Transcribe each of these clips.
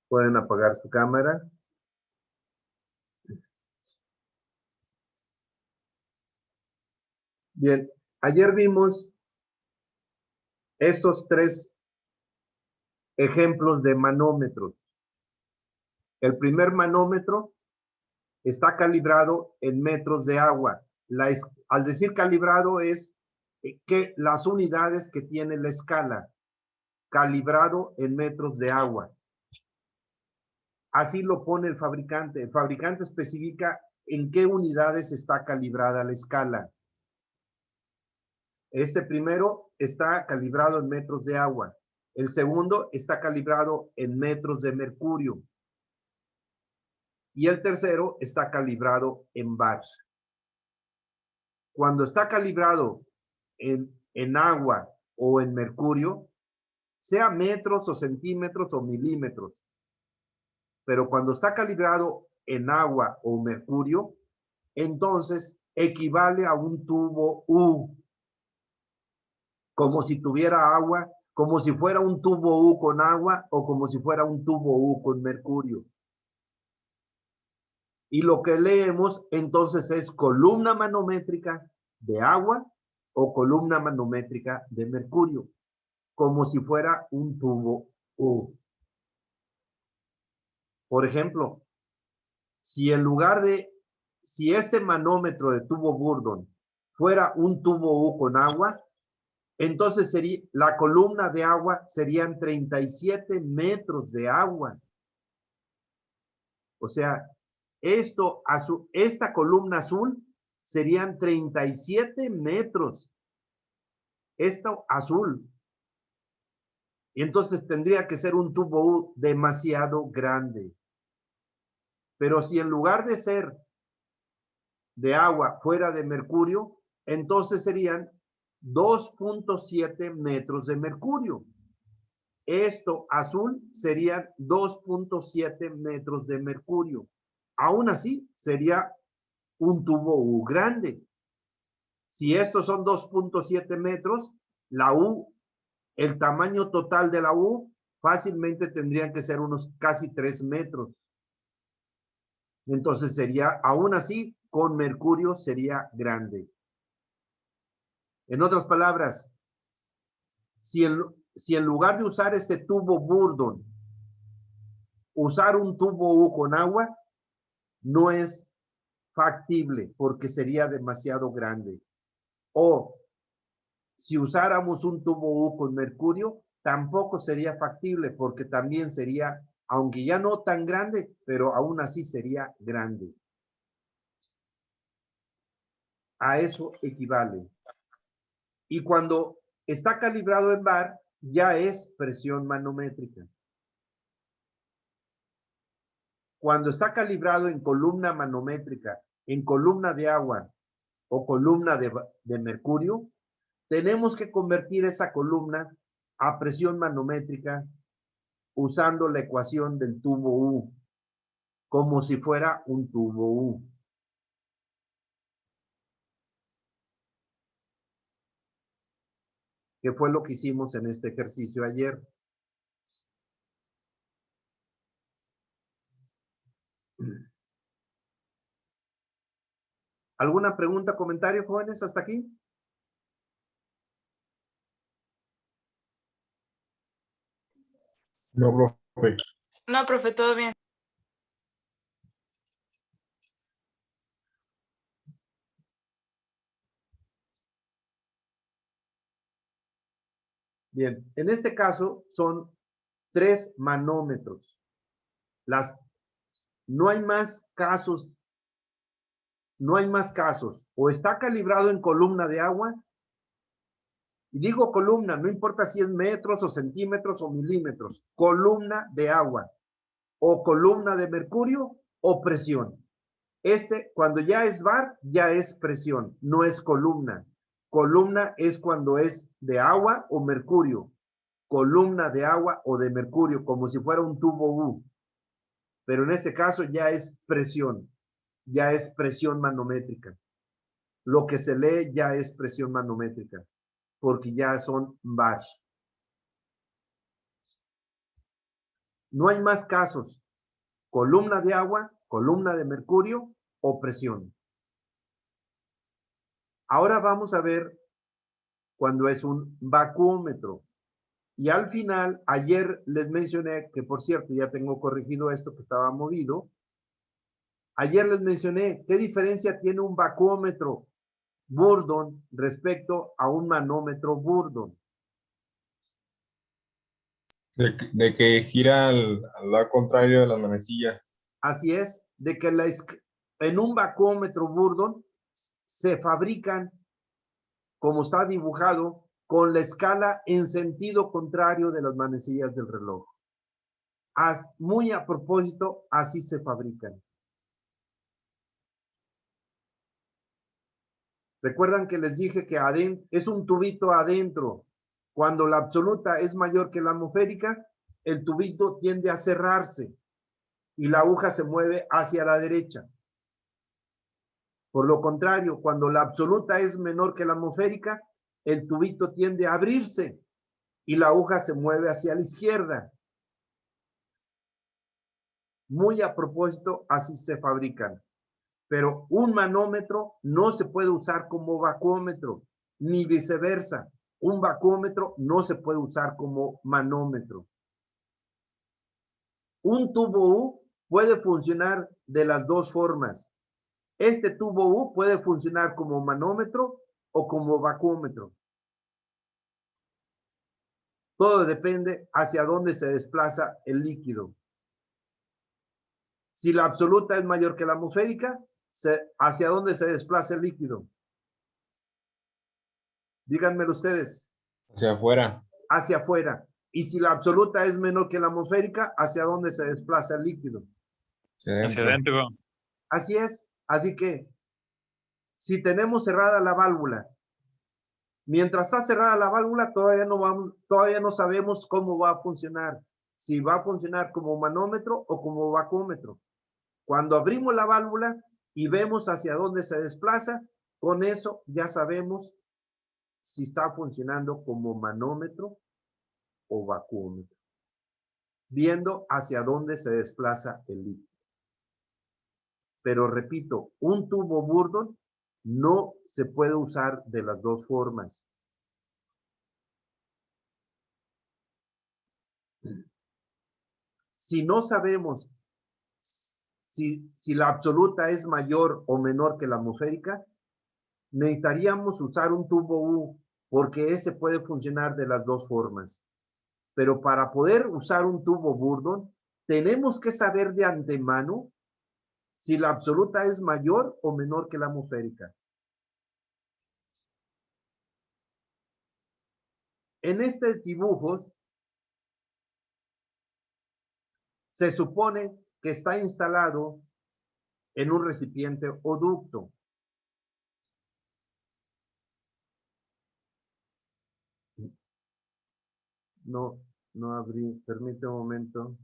Pueden apagar su cámara. Bien, ayer vimos estos tres ejemplos de manómetros. El primer manómetro está calibrado en metros de agua. Al decir calibrado es que las unidades que tiene la escala, calibrado en metros de agua. Así lo pone el fabricante. El fabricante especifica en qué unidades está calibrada la escala. Este primero está calibrado en metros de agua. El segundo está calibrado en metros de mercurio. Y el tercero está calibrado en bar. Cuando está calibrado en agua o en mercurio, sea metros o centímetros o milímetros, pero cuando está calibrado en agua o mercurio, entonces equivale a un tubo U, como si tuviera agua, como si fuera un tubo U con agua o como si fuera un tubo U con mercurio. Y lo que leemos entonces es columna manométrica de agua o columna manométrica de mercurio, como si fuera un tubo U. Por ejemplo, si este manómetro de tubo Bourdon fuera un tubo U con agua, entonces la columna de agua serían 37 metros de agua. O sea, esta columna azul serían 37 metros. Esto azul. Y entonces tendría que ser un tubo U demasiado grande. Pero si en lugar de ser de agua fuera de mercurio, entonces serían 2.7 metros de mercurio. Esto azul serían 2.7 metros de mercurio. Aún así, sería un tubo U grande. Si estos son 2.7 metros, la U, el tamaño total de la U, fácilmente tendrían que ser unos casi 3 metros. Entonces sería, aún así, con mercurio sería grande. En otras palabras, si en lugar de usar este tubo Bourdon, usar un tubo U con agua, no es factible porque sería demasiado grande. O si usáramos un tubo U con mercurio, tampoco sería factible porque también sería, aunque ya no tan grande, pero aún así sería grande. A eso equivale. Y cuando está calibrado en bar, ya es presión manométrica. Cuando está calibrado en columna manométrica, en columna de agua o columna de mercurio, tenemos que convertir esa columna a presión manométrica usando la ecuación del tubo U, como si fuera un tubo U. Que fue lo que hicimos en este ejercicio ayer. ¿Alguna pregunta, comentario, jóvenes, hasta aquí? No, profe. No, profe, todo bien. Bien, en este caso son 3 manómetros. No hay más casos. No hay más casos. O está calibrado en columna de agua. Y digo columna, no importa si es metros o centímetros o milímetros. Columna de agua. O columna de mercurio o presión. Cuando ya es bar, ya es presión, no es columna. Columna es cuando es de agua o mercurio. Columna de agua o de mercurio, como si fuera un tubo U. Pero en este caso ya es presión manométrica. Lo que se lee ya es presión manométrica, porque ya son bar. No hay más casos. Columna de agua, columna de mercurio o presión. Ahora vamos a ver cuando es un vacuómetro. Y al final, ayer les mencioné, que por cierto, ya tengo corregido esto que estaba movido. Ayer les mencioné qué diferencia tiene un vacuómetro Bourdon respecto a un manómetro Bourdon. De que gira al lado contrario de las manecillas. Así es, de que en un vacuómetro Bourdon se fabrican, como está dibujado, con la escala en sentido contrario de las manecillas del reloj. Muy a propósito, así se fabrican. Recuerdan que les dije que es un tubito adentro. Cuando la absoluta es mayor que la atmosférica, el tubito tiende a cerrarse y la aguja se mueve hacia la derecha. Por lo contrario, cuando la absoluta es menor que la atmosférica, el tubito tiende a abrirse y la aguja se mueve hacia la izquierda. Muy a propósito, así se fabrican. Pero un manómetro no se puede usar como vacuómetro, ni viceversa. Un vacuómetro no se puede usar como manómetro. Un tubo U puede funcionar de las dos formas. Este tubo U puede funcionar como manómetro o como vacuómetro. Todo depende hacia dónde se desplaza el líquido. Si la absoluta es mayor que la atmosférica, ¿hacia dónde se desplaza el líquido? Díganmelo ustedes. Hacia afuera. Hacia afuera. Y si la absoluta es menor que la atmosférica, ¿hacia dónde se desplaza el líquido? Hacia adentro. Así es. Así que, si tenemos cerrada la válvula, mientras está cerrada la válvula, todavía no sabemos cómo va a funcionar. Si va a funcionar como manómetro o como vacuómetro. Cuando abrimos la válvula y vemos hacia dónde se desplaza, con eso ya sabemos si está funcionando como manómetro o vacuómetro, viendo hacia dónde se desplaza el líquido. Pero repito, un tubo Bourdon no se puede usar de las dos formas. Si no sabemos si la absoluta es mayor o menor que la atmosférica, necesitaríamos usar un tubo U, porque ese puede funcionar de las dos formas. Pero para poder usar un tubo Bourdon, tenemos que saber de antemano si la absoluta es mayor o menor que la atmosférica. En estos dibujos se supone que está instalado en un recipiente o ducto. No abrí, permite un momento.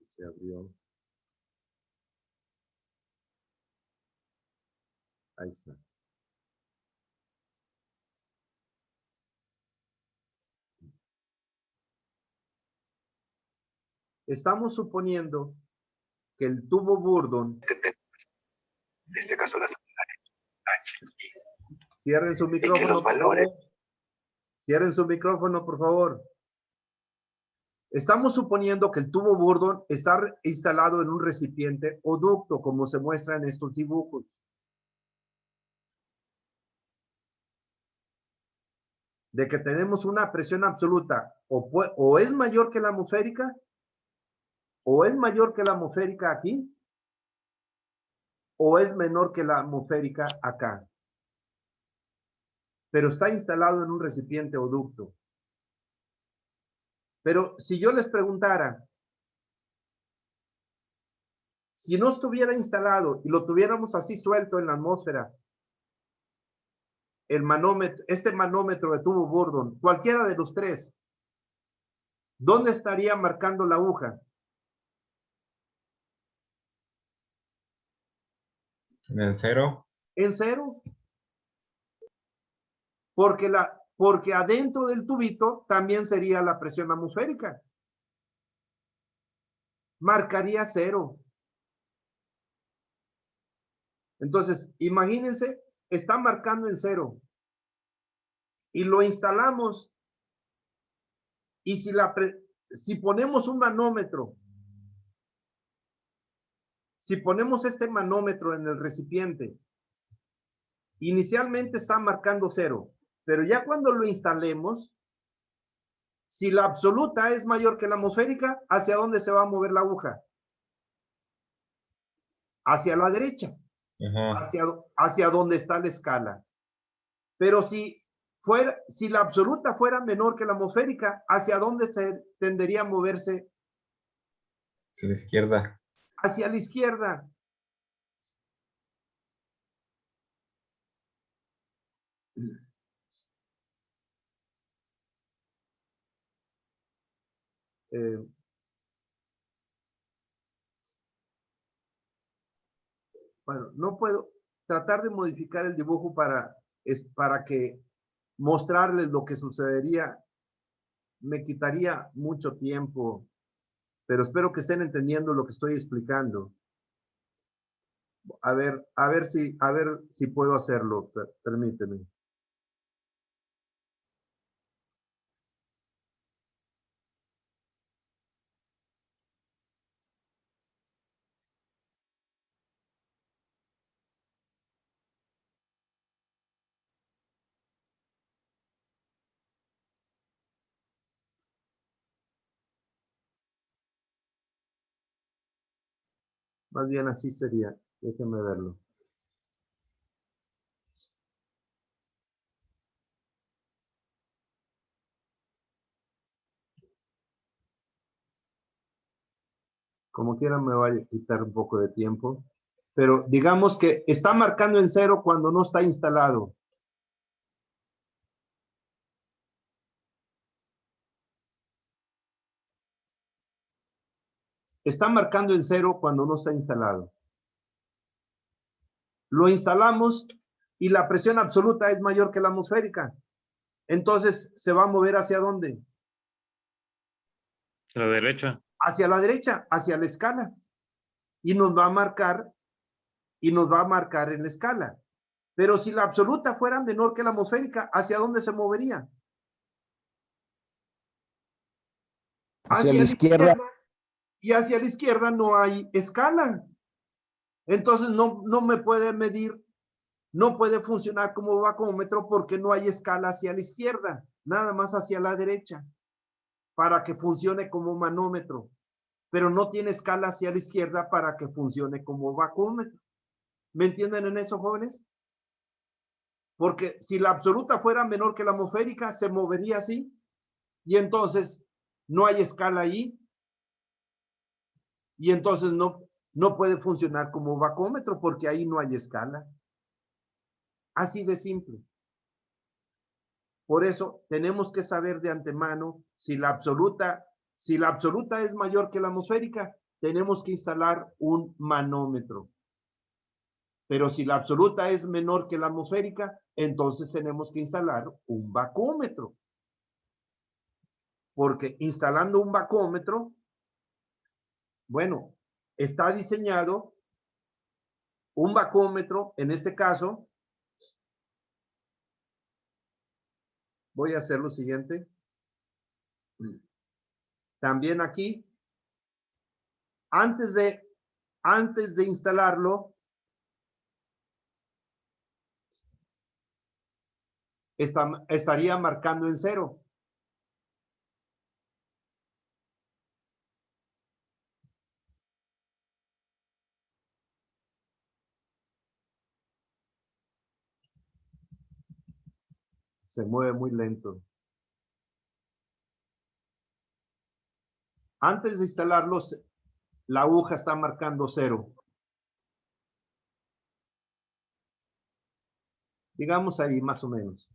Se abrió. Ahí está. Estamos suponiendo que el tubo Bourdon, en este caso las cierren su micrófono, por favor. Cierren su micrófono, por favor. Estamos suponiendo que el tubo Bourdon está instalado en un recipiente o ducto, como se muestra en estos dibujos. De que tenemos una presión absoluta o es mayor que la atmosférica, o es mayor que la atmosférica aquí, o es menor que la atmosférica acá. Pero está instalado en un recipiente o ducto. Pero si yo les preguntara, si no estuviera instalado y lo tuviéramos así suelto en la atmósfera, el manómetro, este manómetro de tubo Bourdon, cualquiera de los tres, ¿Dónde estaría marcando la aguja? En el 0. En 0. Porque adentro del tubito también sería la presión atmosférica. Marcaría 0. Entonces, imagínense, está marcando en 0. Y lo instalamos. Y si ponemos un manómetro, si ponemos este manómetro en el recipiente, inicialmente está marcando 0. Pero ya cuando lo instalemos, si la absoluta es mayor que la atmosférica, ¿hacia dónde se va a mover la aguja? Hacia la derecha, Ajá. hacia donde está la escala. Pero si la absoluta fuera menor que la atmosférica, ¿hacia dónde se tendería a moverse? Hacia la izquierda. Hacia la izquierda. Bueno, no puedo tratar de modificar el dibujo para que mostrarles lo que sucedería. Me quitaría mucho tiempo, pero espero que estén entendiendo lo que estoy explicando. A ver si puedo hacerlo. Permíteme. Más bien así sería. Déjenme verlo. Como quiera me va a quitar un poco de tiempo. Pero digamos que está marcando en 0 cuando no está instalado. Está marcando en 0 cuando no está instalado. Lo instalamos y la presión absoluta es mayor que la atmosférica. Entonces, ¿se va a mover hacia dónde? A la derecha. Hacia la derecha, hacia la escala. Y nos va a marcar en la escala. Pero si la absoluta fuera menor que la atmosférica, ¿hacia dónde se movería? Hacia la izquierda. Y hacia la izquierda no hay escala. Entonces no me puede medir, no puede funcionar como vacúmetro porque no hay escala hacia la izquierda, nada más hacia la derecha, para que funcione como manómetro. Pero no tiene escala hacia la izquierda para que funcione como vacúmetro. ¿Me entienden en eso, jóvenes? Porque si la absoluta fuera menor que la atmosférica, se movería así. Y entonces no hay escala ahí. Y entonces no puede funcionar como vacúmetro porque ahí no hay escala. Así de simple. Por eso tenemos que saber de antemano si la absoluta es mayor que la atmosférica, tenemos que instalar un manómetro. Pero si la absoluta es menor que la atmosférica, entonces tenemos que instalar un vacúmetro. Porque instalando un vacúmetro, bueno, está diseñado un vacúmetro, en este caso, voy a hacer lo siguiente. También aquí, antes de instalarlo, estaría marcando en 0. Se mueve muy lento. Antes de instalarlo, la aguja está marcando 0. Digamos ahí, más o menos.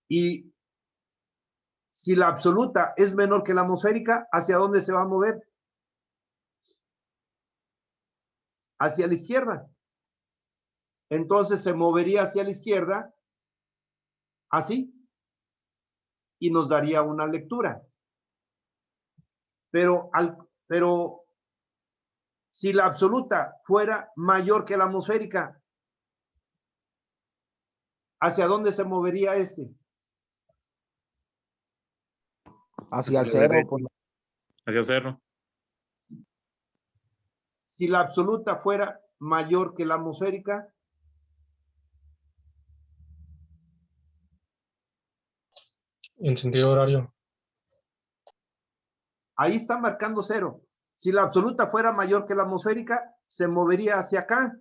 Y Si la absoluta es menor que la atmosférica, ¿hacia dónde se va a mover? Hacia la izquierda. Entonces se movería hacia la izquierda, así, y nos daría una lectura. Pero si la absoluta fuera mayor que la atmosférica, ¿hacia dónde se movería este? Hacia el cero. Pues. Hacia cero. Si la absoluta fuera mayor que la atmosférica, en sentido horario. ahí está marcando cero. Si la absoluta fuera mayor que la atmosférica, se movería hacia acá.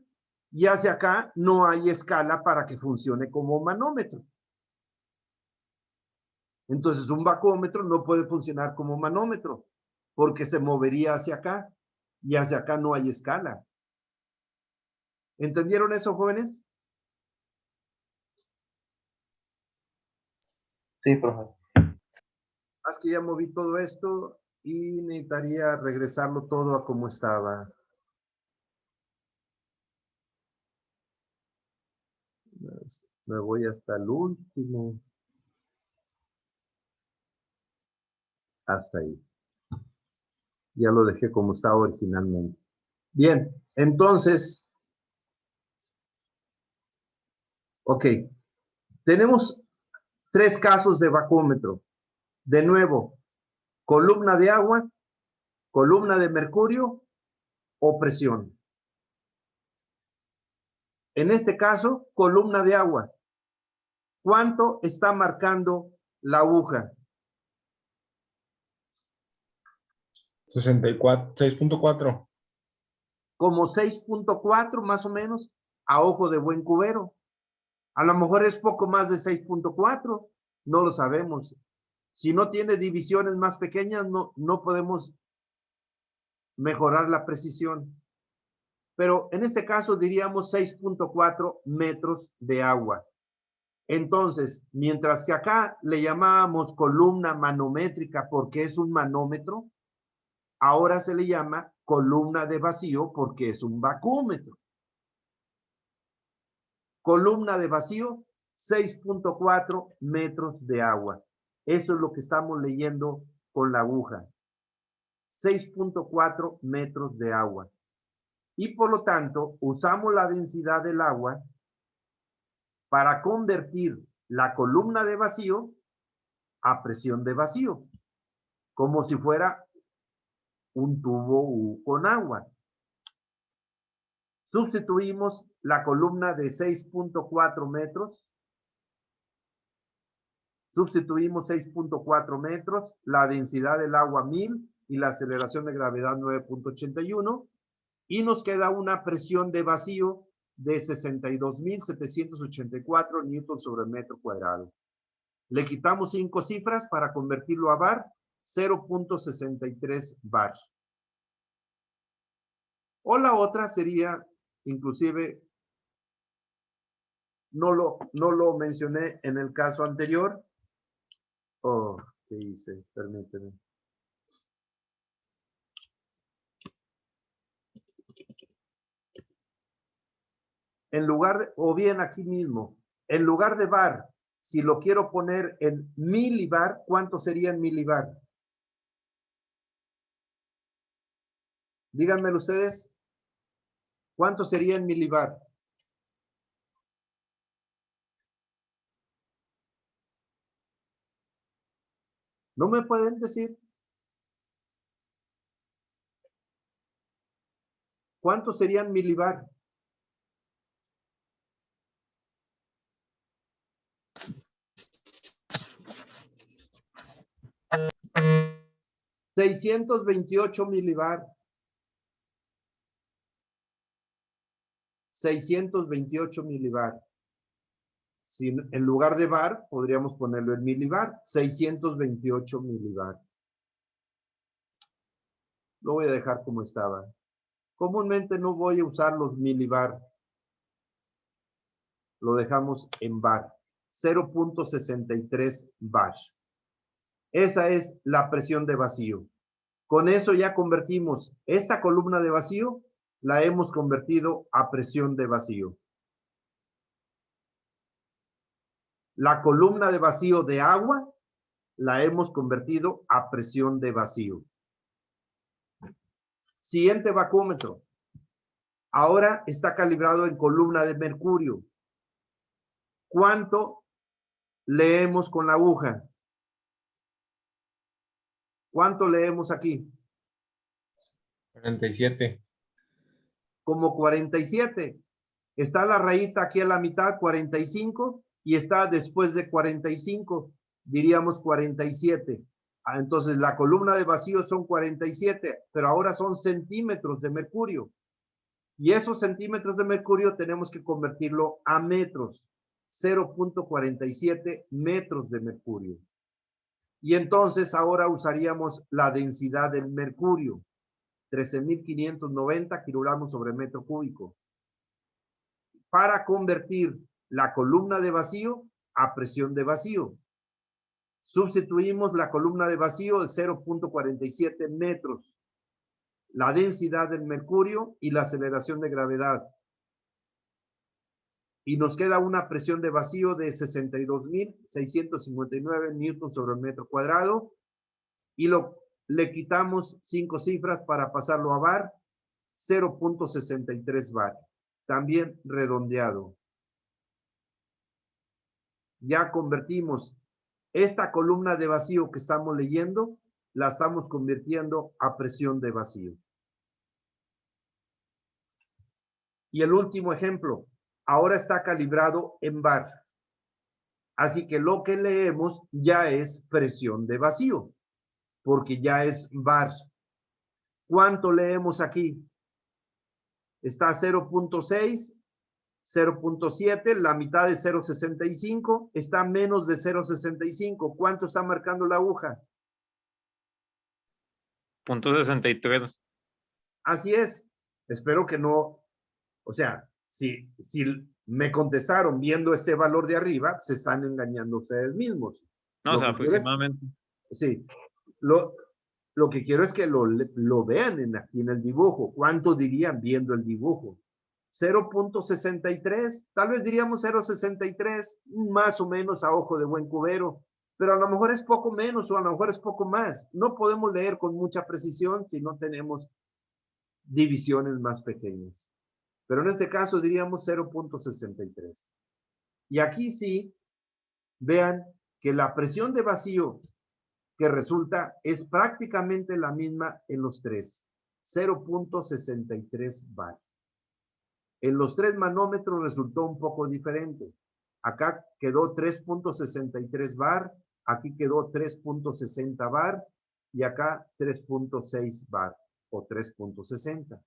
Y hacia acá no hay escala para que funcione como manómetro. Entonces un bacómetro no puede funcionar como manómetro, porque se movería hacia acá. Y hacia acá no hay escala. ¿Entendieron eso, jóvenes? Sí, profe. Es que ya moví todo esto y necesitaría regresarlo todo a como estaba. Me voy hasta el último. Hasta ahí. Ya lo dejé como estaba originalmente. Bien, entonces, ok. Tenemos 3 casos de bacómetro. De nuevo, columna de agua, columna de mercurio o presión. En este caso, columna de agua. ¿Cuánto está marcando la aguja? 6.4. Como 6.4 más o menos, a ojo de buen cubero. A lo mejor es poco más de 6.4, no lo sabemos. Si no tiene divisiones más pequeñas, no podemos mejorar la precisión. Pero en este caso diríamos 6.4 metros de agua. Entonces, mientras que acá le llamábamos columna manométrica porque es un manómetro, ahora se le llama columna de vacío porque es un bacúmetro. Columna de vacío, 6.4 metros de agua. Eso es lo que estamos leyendo con la aguja. 6.4 metros de agua. Y por lo tanto, usamos la densidad del agua para convertir la columna de vacío a presión de vacío, como si fuera un tubo con agua. Sustituimos la columna de 6.4 metros. Sustituimos 6.4 metros, la densidad del agua 1000 y la aceleración de gravedad 9.81 y nos queda una presión de vacío de 62.784 newtons sobre metro cuadrado. Le quitamos 5 cifras para convertirlo a bar, 0.63 bar. O la otra sería, inclusive, no lo mencioné en el caso anterior. Oh, ¿qué hice? Permíteme. En lugar de, o bien aquí mismo, en lugar de bar, si lo quiero poner en milibar, ¿cuánto sería en milibar? Díganmelo ustedes. ¿Cuánto sería en milibar? ¿No me pueden decir? ¿Cuánto serían milibar? $628 milibar. 628 milibar. Si en lugar de bar, podríamos ponerlo en milibar. 628 milibar. Lo voy a dejar como estaba. Comúnmente no voy a usar los milibar. Lo dejamos en bar. 0.63 bar. Esa es la presión de vacío. Con eso ya convertimos esta columna de vacío, la hemos convertido a presión de vacío. La columna de vacío de agua la hemos convertido a presión de vacío. Siguiente vacúmetro. Ahora está calibrado en columna de mercurio. ¿Cuánto leemos con la aguja? ¿Cuánto leemos aquí? 47. Como 47. Está la rayita aquí a la mitad, 45, y está después de 45, diríamos 47. Entonces la columna de vacío son 47, pero ahora son centímetros de mercurio. Y esos centímetros de mercurio tenemos que convertirlo a metros. 0.47 metros de mercurio. Y entonces ahora usaríamos la densidad del mercurio. 13.590 kilogramos sobre metro cúbico. Para convertir la columna de vacío a presión de vacío. Sustituimos la columna de vacío de 0.47 metros. La densidad del mercurio y la aceleración de gravedad. Y nos queda una presión de vacío de 62.659 newtons sobre el metro cuadrado. Y le quitamos 5 cifras para pasarlo a bar. 0.63 bar. También redondeado. Ya convertimos esta columna de vacío que estamos leyendo, la estamos convirtiendo a presión de vacío. Y el último ejemplo, ahora está calibrado en bar. Así que lo que leemos ya es presión de vacío, porque ya es bar. ¿Cuánto leemos aquí? Está 0.6, 0.7, la mitad de 0.65, está menos de 0.65. ¿Cuánto está marcando la aguja? .63. Así es. Espero que no, o sea, si me contestaron viendo ese valor de arriba, se están engañando ustedes mismos. No, o sea, aproximadamente. Sí. Lo que quiero es que lo vean aquí en el dibujo. ¿Cuánto dirían viendo el dibujo? 0.63, tal vez diríamos 0.63, más o menos a ojo de buen cubero, pero a lo mejor es poco menos o a lo mejor es poco más. No podemos leer con mucha precisión si no tenemos divisiones más pequeñas. Pero en este caso diríamos 0.63. Y aquí sí, vean que la presión de vacío que resulta es prácticamente la misma en los tres. 0.63 bar. En los tres manómetros resultó un poco diferente. Acá quedó 3.63 bar, aquí quedó 3.60 bar y acá 3.6 bar o 3.60.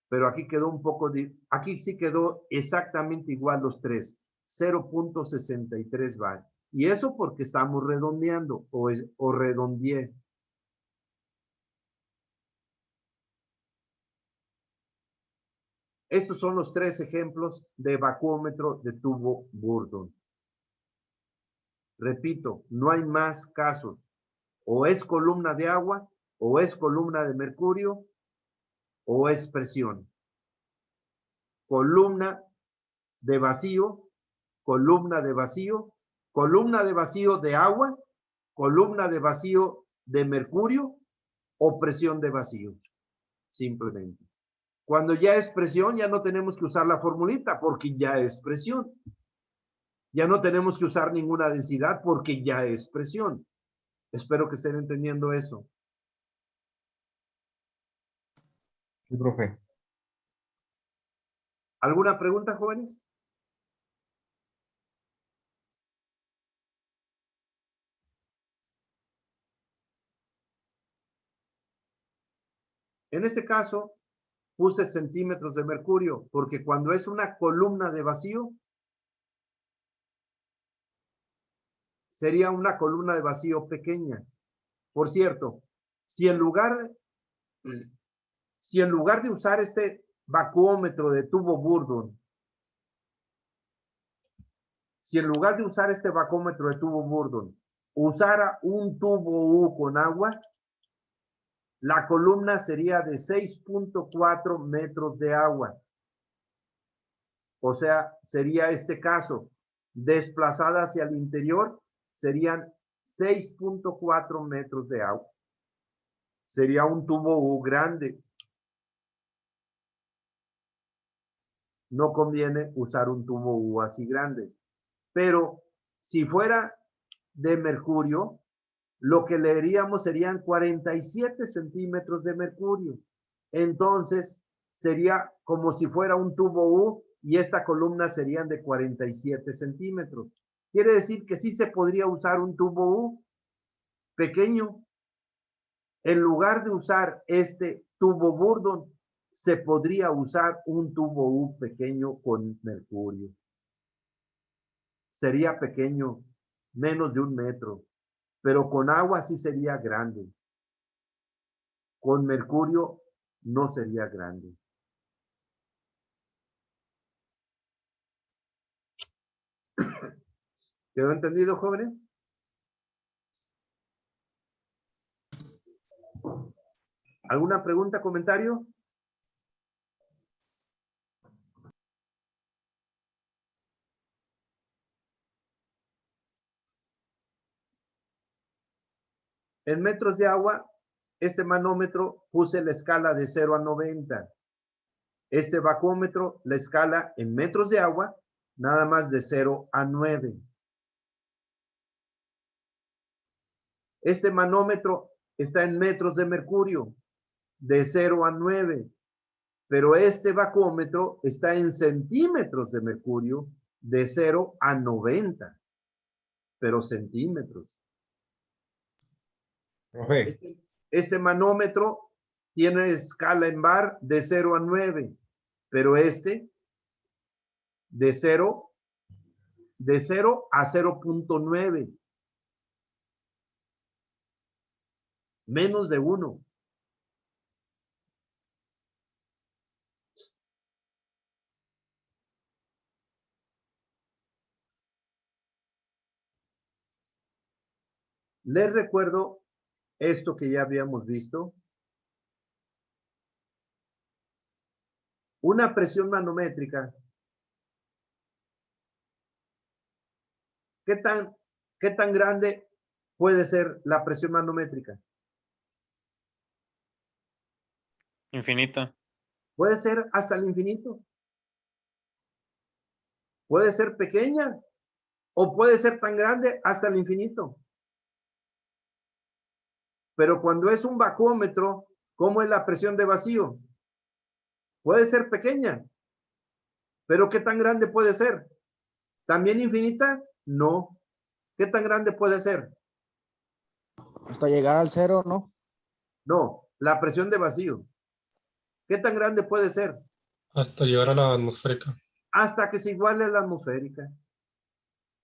Pero aquí quedó un poco, aquí sí quedó exactamente igual los tres, 0.63 bar. Y eso porque estamos redondeando o redondeé. Estos son los tres ejemplos de vacúometro de tubo Bourdon. Repito, no hay más casos. O es columna de agua, o es columna de mercurio, o es presión. Columna de vacío, columna de vacío, columna de vacío de agua, columna de vacío de mercurio, o presión de vacío. Simplemente. Cuando ya es presión, ya no tenemos que usar la formulita porque ya es presión. Ya no tenemos que usar ninguna densidad porque ya es presión. Espero que estén entendiendo eso. Sí, profe. ¿Alguna pregunta, jóvenes? En este caso, puse centímetros de mercurio porque cuando es una columna de vacío, sería una columna de vacío pequeña. Por cierto, si en lugar de usar este vacuómetro de tubo Bourdon, si en lugar de usar este bacómetro de tubo Bourdon, usara un tubo U con agua, la columna sería de 6.4 metros de agua. O sea, sería este caso, desplazada hacia el interior, serían 6.4 metros de agua. Sería un tubo U grande. No conviene usar un tubo U así grande. Pero si fuera de mercurio, lo que leeríamos serían 47 centímetros de mercurio. Entonces, sería como si fuera un tubo U y esta columna serían de 47 centímetros. Quiere decir que sí se podría usar un tubo U pequeño. En lugar de usar este tubo Bourdon, se podría usar un tubo U pequeño con mercurio. Sería pequeño, menos de 1 metro, pero con agua sí sería grande. Con mercurio no sería grande. ¿Quedó entendido, jóvenes? ¿Alguna pregunta, comentario? En metros de agua, este manómetro puse la escala de 0 a 90. Este bacómetro, la escala en metros de agua, nada más de 0 a 9. Este manómetro está en metros de mercurio, de 0 a 9. Pero este bacómetro está en centímetros de mercurio, de 0 a 90. Pero centímetros. Profe, Este manómetro tiene escala en bar de 0 a 9, pero este de 0 a 0.9. Menos de 1. Les recuerdo esto que ya habíamos visto. Una presión manométrica. ¿Qué tan grande puede ser la presión manométrica? Infinita. Puede ser hasta el infinito. Puede ser pequeña o puede ser tan grande hasta el infinito. Pero cuando es un bacómetro, ¿cómo es la presión de vacío? Puede ser pequeña, pero ¿qué tan grande puede ser? ¿También infinita? No. ¿Qué tan grande puede ser? Hasta llegar al 0, ¿no? No, la presión de vacío. ¿Qué tan grande puede ser? Hasta llegar a la atmosférica. Hasta que se iguale a la atmosférica.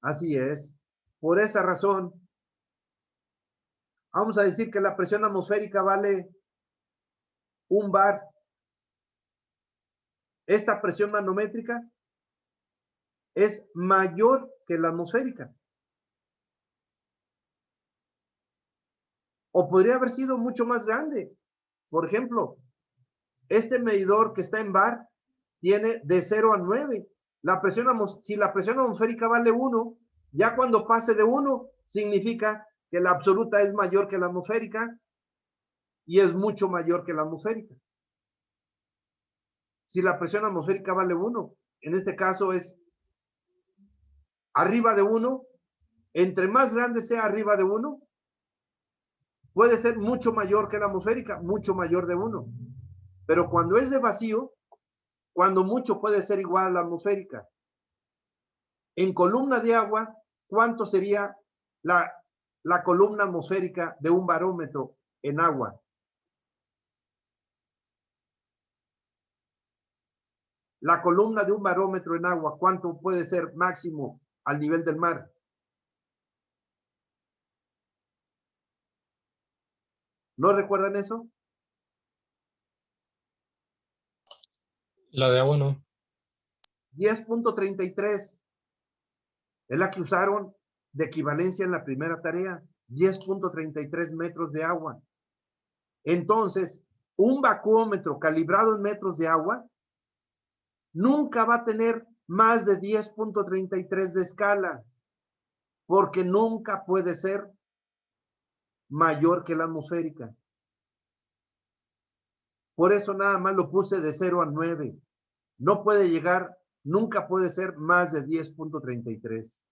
Así es. Por esa razón, vamos a decir que la presión atmosférica vale 1 bar. Esta presión manométrica es mayor que la atmosférica. O podría haber sido mucho más grande. Por ejemplo, este medidor que está en bar tiene de 0 a 9. Si la presión atmosférica vale 1, ya cuando pase de 1, significa que la absoluta es mayor que la atmosférica y es mucho mayor que la atmosférica. Si la presión atmosférica vale 1, en este caso es arriba de 1, entre más grande sea arriba de 1, puede ser mucho mayor que la atmosférica, mucho mayor de 1. Pero cuando es de vacío, cuando mucho puede ser igual a la atmosférica. En columna de agua, ¿cuánto sería la columna atmosférica de un barómetro en agua? La columna de un barómetro en agua, ¿cuánto puede ser máximo al nivel del mar? ¿No recuerdan eso? La de agua no. 10.33. Es la que usaron de equivalencia en la primera tarea, 10.33 metros de agua. Entonces, un vacuómetro calibrado en metros de agua nunca va a tener más de 10.33 de escala, porque nunca puede ser mayor que la atmosférica. Por eso nada más lo puse de 0 a 9. No puede llegar, nunca puede ser más de 10.33.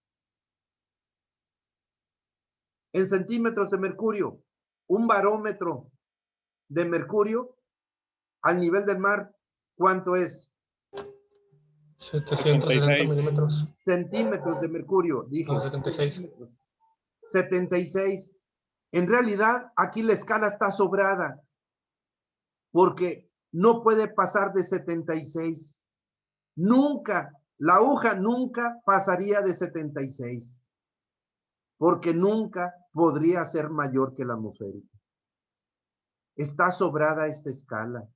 En centímetros de mercurio, un barómetro de mercurio al nivel del mar, ¿cuánto es? 760 milímetros. Centímetros de mercurio, dije. No, 76. 76. En realidad, aquí la escala está sobrada, porque no puede pasar de 76. Nunca, la aguja nunca pasaría de 76, porque nunca podría ser mayor que la atmosférica. Está sobrada esta escala.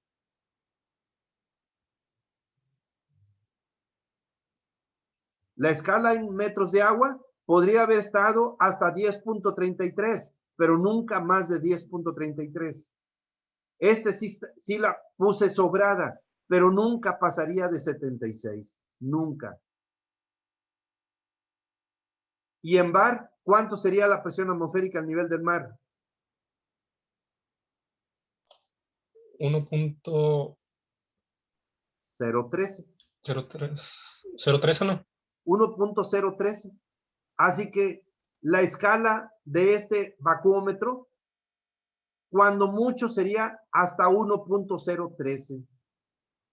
La escala en metros de agua podría haber estado hasta 10.33, pero nunca más de 10.33. Sí la puse sobrada, pero nunca pasaría de 76. Nunca. Y en bar, ¿cuánto sería la presión atmosférica al nivel del mar? 1.013. 0.13. 0.13, ¿no? 1.013. Así que la escala de este vacuómetro, cuando mucho sería hasta 1.013.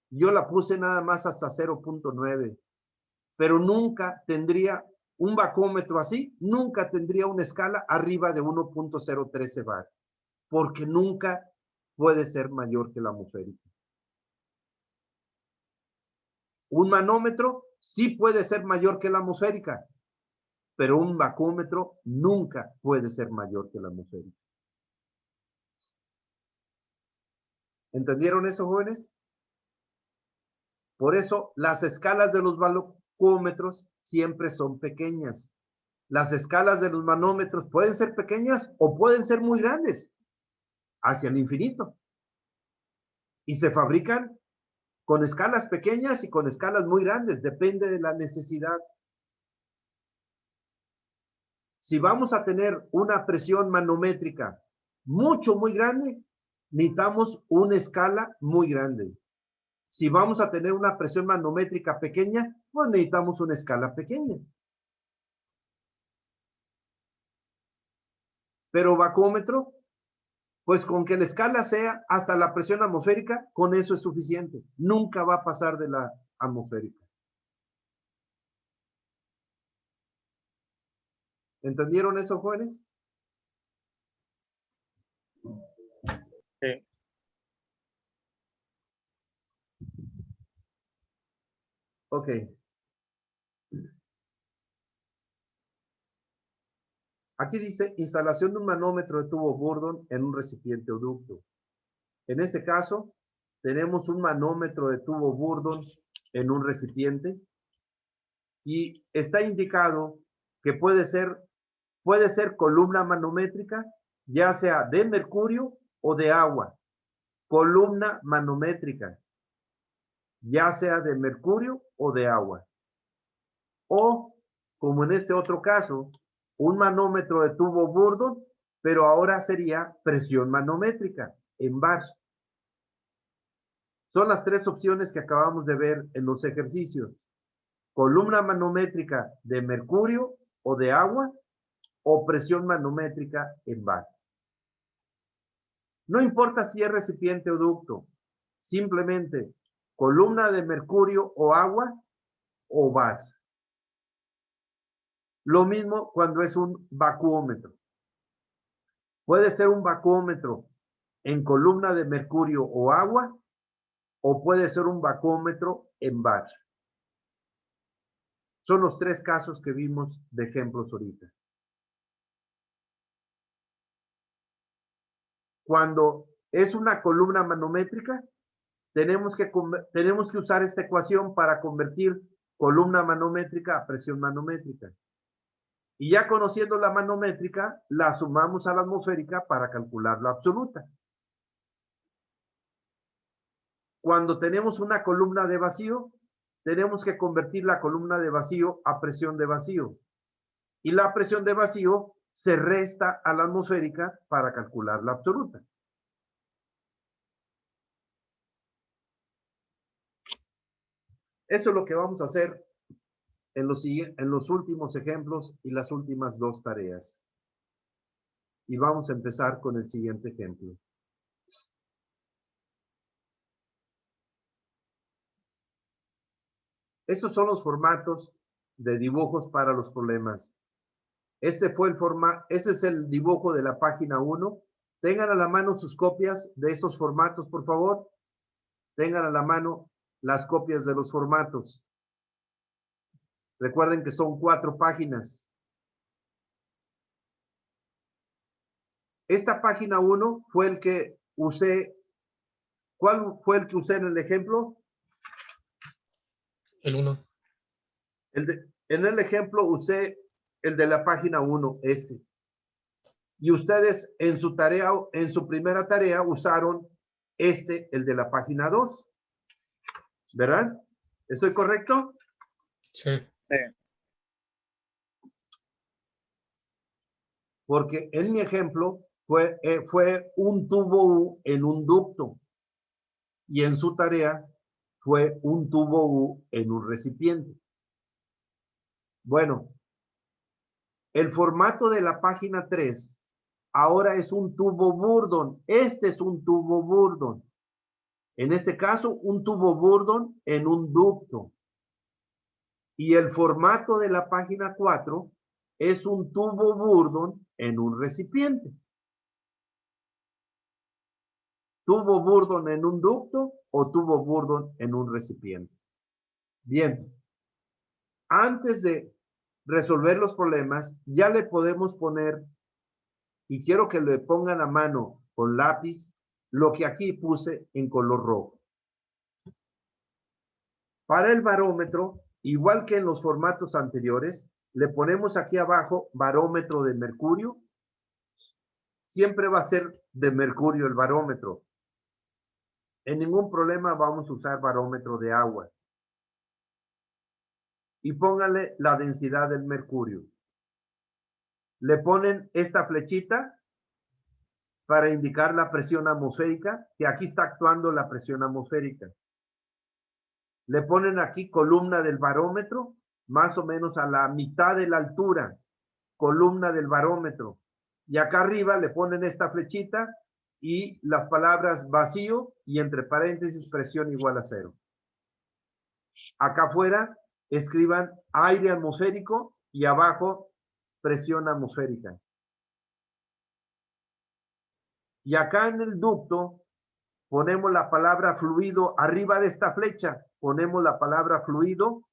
Yo la puse nada más hasta 0.9, pero nunca tendría un vacuómetro así, nunca tendría una escala arriba de 1.013 bar, porque nunca puede ser mayor que la atmosférica. Un manómetro sí puede ser mayor que la atmosférica, pero un vacuómetro nunca puede ser mayor que la atmosférica. ¿Entendieron eso, jóvenes? Por eso las escalas de los vacuómetros siempre son pequeñas. Las escalas de los manómetros pueden ser pequeñas o pueden ser muy grandes, hacia el infinito. Y se fabrican con escalas pequeñas y con escalas muy grandes, depende de la necesidad. Si vamos a tener una presión manométrica muy grande, necesitamos una escala muy grande. Si vamos a tener una presión manométrica pequeña, pues necesitamos una escala pequeña. Pero vacuómetro, pues con que la escala sea hasta la presión atmosférica, con eso es suficiente. Nunca va a pasar de la atmosférica. ¿Entendieron eso, jóvenes? Sí. Ok. Aquí dice instalación de un manómetro de tubo Bourdon en un recipiente o ducto. En este caso, tenemos un manómetro de tubo Bourdon en un recipiente y está indicado que puede ser columna manométrica, ya sea de mercurio o de agua. Columna manométrica, ya sea de mercurio o de agua. O, como en este otro caso, un manómetro de tubo Bourdon, pero ahora sería presión manométrica en bar. Son las tres opciones que acabamos de ver en los ejercicios. Columna manométrica de mercurio o de agua o presión manométrica en bar. No importa si es recipiente o ducto, simplemente columna de mercurio o agua o bar. Lo mismo cuando es un vacuómetro. Puede ser un vacuómetro en columna de mercurio o agua o puede ser un vacuómetro en bar. Son los tres casos que vimos de ejemplos ahorita. Cuando es una columna manométrica, tenemos que usar esta ecuación para convertir columna manométrica a presión manométrica. Y ya conociendo la manométrica, la sumamos a la atmosférica para calcular la absoluta. Cuando tenemos una columna de vacío, tenemos que convertir la columna de vacío a presión de vacío. Y la presión de vacío se resta a la atmosférica para calcular la absoluta. Eso es lo que vamos a hacer en los últimos ejemplos y las últimas dos tareas. Y vamos a empezar con el siguiente ejemplo. Estos son los formatos de dibujos para los problemas. Ese es el dibujo de la página 1. Tengan a la mano sus copias de estos formatos, por favor. Tengan a la mano las copias de los formatos. Recuerden que son 4 páginas. Esta página 1 fue el que usé. ¿Cuál fue el que usé en el ejemplo? El 1. En el ejemplo usé el de la página 1, este. Y ustedes en su tarea, en su primera tarea, usaron el de la página 2. ¿Verdad? ¿Estoy correcto? Sí. Sí. Porque en mi ejemplo fue un tubo U en un ducto. Y en su tarea fue un tubo U en un recipiente. Bueno, el formato de la página 3 ahora es un tubo Bourdon. Este es un tubo Bourdon. En este caso, un tubo Bourdon en un ducto. Y el formato de la página 4 es un tubo Bourdon en un recipiente. ¿Tubo Bourdon en un ducto o tubo Bourdon en un recipiente? Bien. Antes de resolver los problemas, ya le podemos poner, y quiero que le pongan a mano con lápiz, lo que aquí puse en color rojo. Para el barómetro, igual que en los formatos anteriores, le ponemos aquí abajo barómetro de mercurio. Siempre va a ser de mercurio el barómetro. En ningún problema vamos a usar barómetro de agua. Y pónganle la densidad del mercurio. Le ponen esta flechita para indicar la presión atmosférica, que aquí está actuando la presión atmosférica. Le ponen aquí columna del barómetro, más o menos a la mitad de la altura, columna del barómetro. Y acá arriba le ponen esta flechita y las palabras vacío y entre paréntesis presión igual a 0. Acá afuera escriban aire atmosférico y abajo presión atmosférica. Y acá en el ducto ponemos la palabra fluido, arriba de esta flecha ponemos la palabra fluido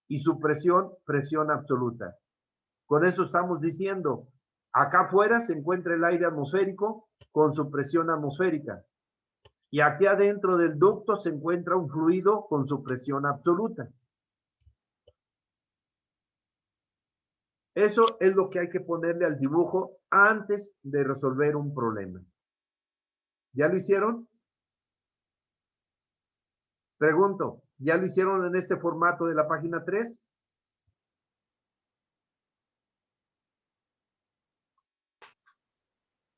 y su presión, presión absoluta. Con eso estamos diciendo, acá afuera se encuentra el aire atmosférico con su presión atmosférica. Y aquí adentro del ducto se encuentra un fluido con su presión absoluta. Eso es lo que hay que ponerle al dibujo antes de resolver un problema. ¿Ya lo hicieron? Pregunto, ¿ya lo hicieron en este formato de la página 3?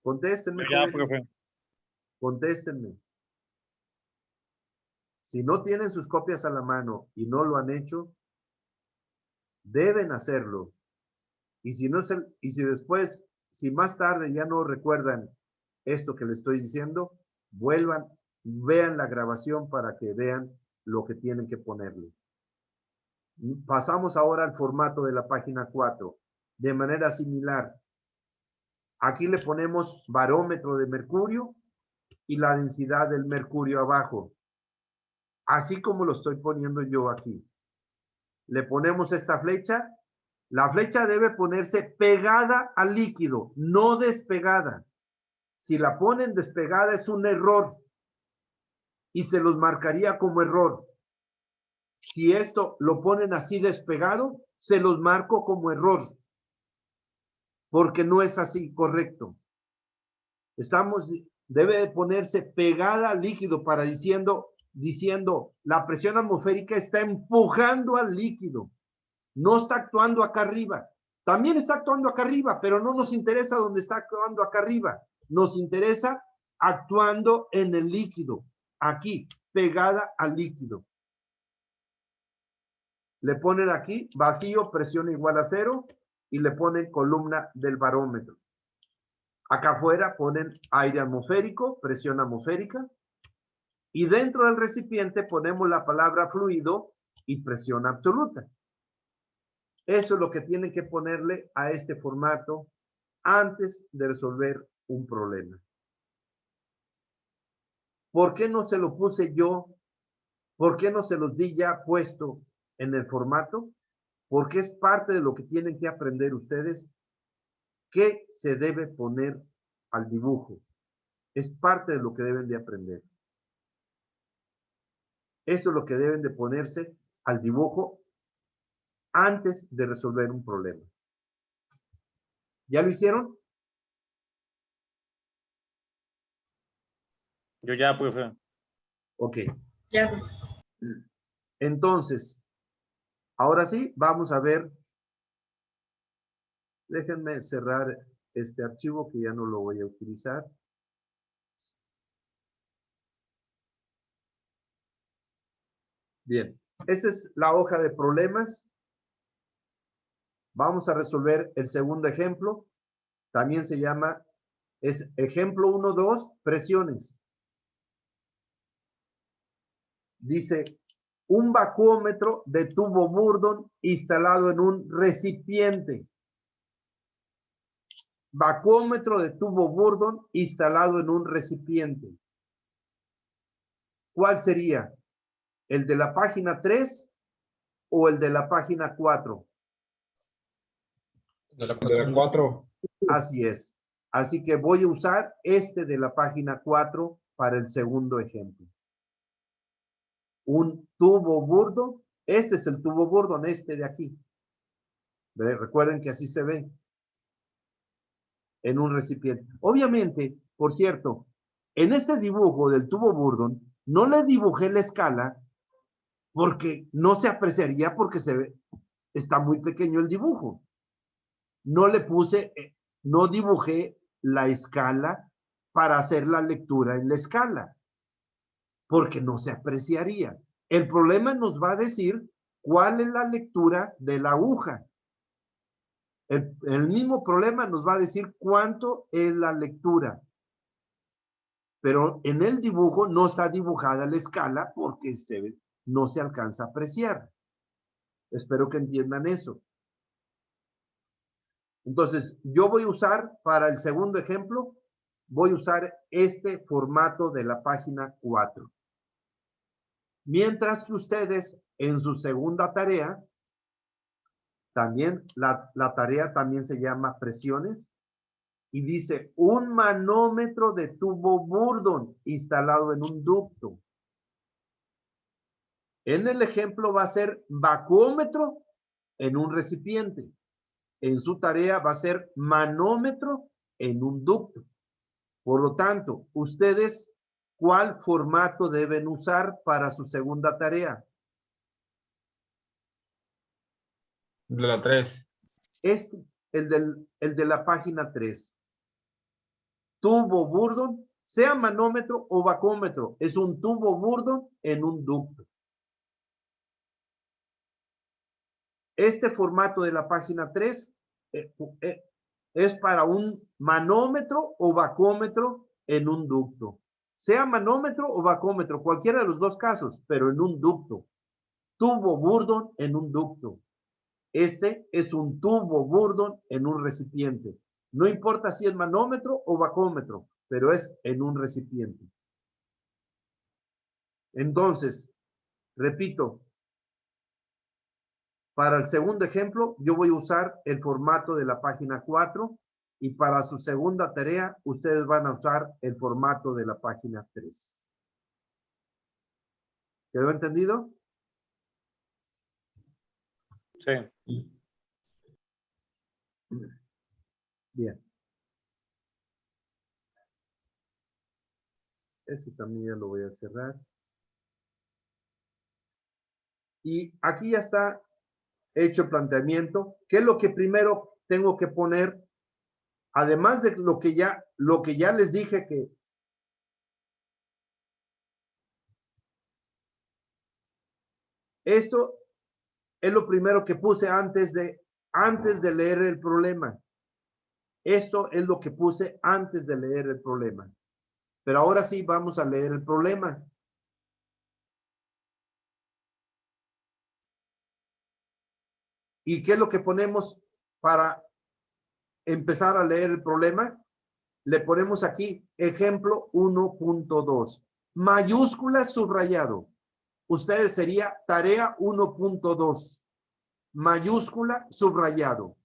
Contéstenme. Ya, profe. Contéstenme. Si no tienen sus copias a la mano y no lo han hecho, deben hacerlo. Y si después, si más tarde ya no recuerdan esto que les estoy diciendo, vuelvan, vean la grabación para que vean lo que tienen que ponerle. Pasamos ahora al formato de la página 4. De manera similar, aquí le ponemos barómetro de mercurio y la densidad del mercurio abajo. Así como lo estoy poniendo yo aquí. Le ponemos esta flecha. La flecha debe ponerse pegada al líquido, no despegada. Si la ponen despegada es un error y se los marcaría como error. Si esto lo ponen así despegado, se los marco como error. porque no es así correcto. Debe de ponerse pegada al líquido para diciendo, la presión atmosférica está empujando al líquido, no está actuando acá arriba. También está actuando acá arriba, pero no nos interesa dónde está actuando acá arriba. Nos interesa actuando en el líquido, aquí, pegada al líquido. Le ponen aquí vacío, presión igual a 0, y le ponen columna del barómetro. Acá afuera ponen aire atmosférico, presión atmosférica, y dentro del recipiente ponemos la palabra fluido y presión absoluta. Eso es lo que tienen que ponerle a este formato antes de resolver un problema. ¿Por qué no se lo puse yo? ¿Por qué no se los di ya puesto en el formato? Porque es parte de lo que tienen que aprender ustedes, qué se debe poner al dibujo. Es parte de lo que deben de aprender. Eso es lo que deben de ponerse al dibujo antes de resolver un problema. ¿Ya lo hicieron? Yo ya, profe. Ok. Ya. Entonces, ahora sí, vamos a ver. Déjenme cerrar este archivo que ya no lo voy a utilizar. Bien, esa es la hoja de problemas. Vamos a resolver el segundo ejemplo. También se llama, es ejemplo 1-2, presiones. Dice, un vacuómetro de tubo Bourdon instalado en un recipiente. Vacuómetro de tubo Bourdon instalado en un recipiente. ¿Cuál sería? ¿El de la página 3 o el de la página 4? De la De la 4. Así es. Así que voy a usar este de la página 4 para el segundo ejemplo. Un tubo Bourdon. Este es el tubo Bourdon, este de aquí. Recuerden que así se ve en un recipiente. Obviamente, por cierto, en este dibujo del tubo Bourdon, no le dibujé la escala porque no se apreciaría porque se ve, está muy pequeño el dibujo. No le puse, no dibujé la escala para hacer la lectura en la escala, porque no se apreciaría. El problema nos va a decir cuál es la lectura de la aguja. El mismo problema nos va a decir cuánto es la lectura. Pero en el dibujo no está dibujada la escala porque no se alcanza a apreciar. Espero que entiendan eso. Entonces, yo voy a usar para el segundo ejemplo, voy a usar este formato de la página 4. Mientras que ustedes en su segunda tarea, también la tarea también se llama presiones, y dice un manómetro de tubo Bourdon instalado en un ducto. En el ejemplo va a ser vacuómetro en un recipiente. En su tarea va a ser manómetro en un ducto. Por lo tanto, ustedes, ¿cuál formato deben usar para su segunda tarea? De la 3. Este, el de la página 3. Tubo Bourdon, sea manómetro o vacómetro, es un tubo Bourdon en un ducto. Este formato de la página 3 es para un manómetro o vacómetro en un ducto. Sea manómetro o vacómetro, cualquiera de los dos casos, pero en un ducto. Tubo Bourdon en un ducto. Este es un tubo Bourdon en un recipiente. No importa si es manómetro o vacómetro, pero es en un recipiente. Entonces, repito, para el segundo ejemplo, yo voy a usar el formato de la página 4 y para su segunda tarea, ustedes van a usar el formato de la página 3. ¿Quedó entendido? Sí. Bien. Ese también ya lo voy a cerrar. Y aquí ya está hecho el planteamiento. ¿Qué es lo que primero tengo que poner? Además de lo que ya les dije que esto es lo primero que puse antes de leer el problema. Esto es lo que puse antes de leer el problema. Pero ahora sí vamos a leer el problema. ¿Y qué es lo que ponemos para empezar a leer el problema? Le ponemos aquí ejemplo 1.2. Mayúscula subrayado. Ustedes sería tarea 1.2. Mayúscula subrayado.